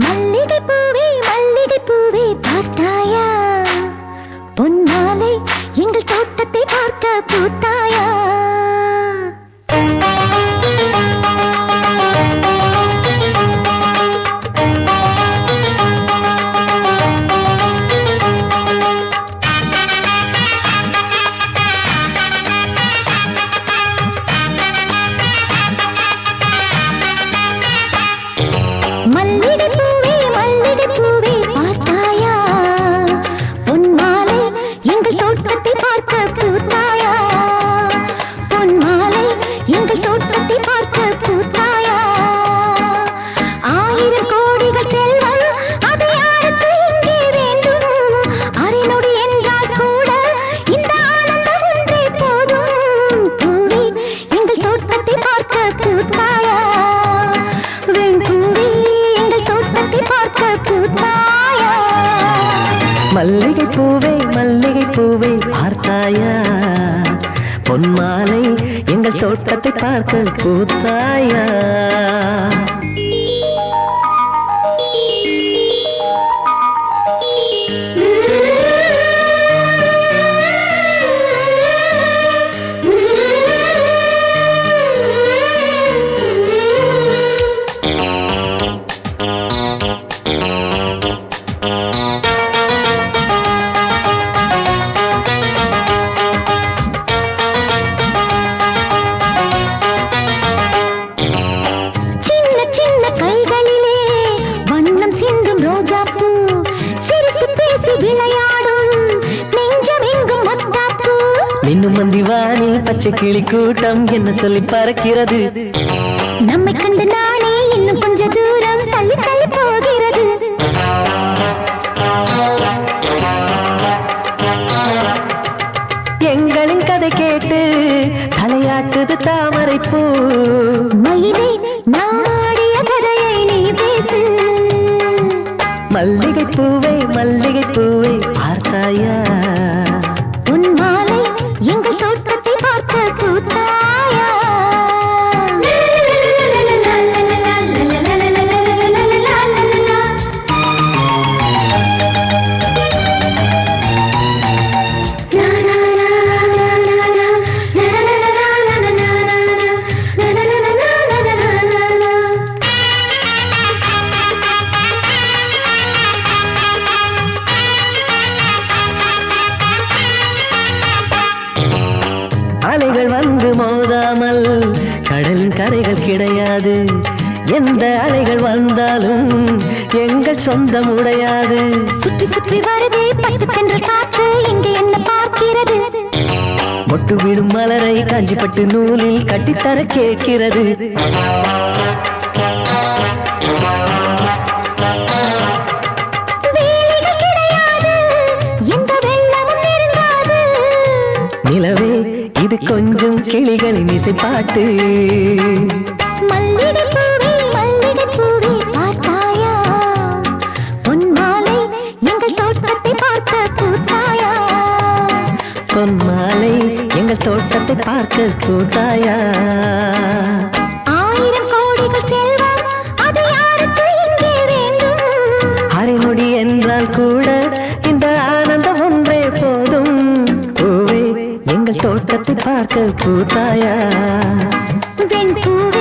மல்லிகை பூவே பார்த்தாயா? பொன்னாலை எங்கள் தோட்டத்தை பார்க்க பூத்தாயா? மல்லிகை பூவே பார்த்தாயா? பொன்மாலை எங்கள் தோட்டத்தை பார்க்க பூத்தாயா? பொன்மாலை எங்கள் தோட்டத்தை பார்க்க பூத்தாயா? ஆயிரம் கோடிகள் செல்வம் அது யாருக்கு இங்கே வேண்டும்? அரைநொடி என்றால் கூட இந்த ஆனந்தம் ஒன்றே போதும். பூவே எங்கள் தோட்டத்தை பார்க்க பூத்தாயா? மல்லிகை பூவே பார்த்தாயா? பொன்மாலை எங்கள் தோட்டத்தை பார்க்க பூத்தாயா? மின்னும் மந்திவானி பச்சை கிளி கூட்டம் என்ன சொல்லி பறக்கிறது? நம்மை கண்டு நானே இன்னும் கொஞ்ச தூரம் தள்ளி தள்ளி போகிறது. எங்களின் கதை கேட்டு தலையாட்டுது தாமரை பூ. மயிலே நாடிய கதையை நீ பேசு. மல்லிகை பூவே பார்த்தாயா? பொன்மாலை எங்கள் தோட்டத்தை பார்க்க பூத்தாயா? அலைகள் வந்து மோதாமல் கடலின் கரைகள் கிடையாது. எந்த அலைகள் வந்தாலும் எங்கள் சொந்தம் உடையாது. சுற்றி சுற்றி வருதே பட்டு தென்றல் காற்று, இங்கே என்ன பார்க்கிறது? மொட்டு விடும் மலரை காஞ்சிப்பட்டு நூலில் கட்டித்தர கேட்கிறது. நிலவே இது கொஞ்சம் கிளிகளின் இசைப்பாட்டு. மல்லிகை பூவே பார்த்தாயா? பொன்மாலை எங்கள் தோட்டத்தை பார்க்க பூத்தாயா? பொன்மாலை எங்கள் தோட்டத்தை பார்க்க பூத்தாயா? ஆயிரம் கோடிகள் செல்வம் அது யாருக்கு இங்கே வேண்டும்? அரைநொடி என்றால் கூட இந்த ஆனந்தம் ஒன்றே போதும். பூவே எங்கள் தோட்டத்தை பார்க்க பூத்தாயா? வெண்பூவே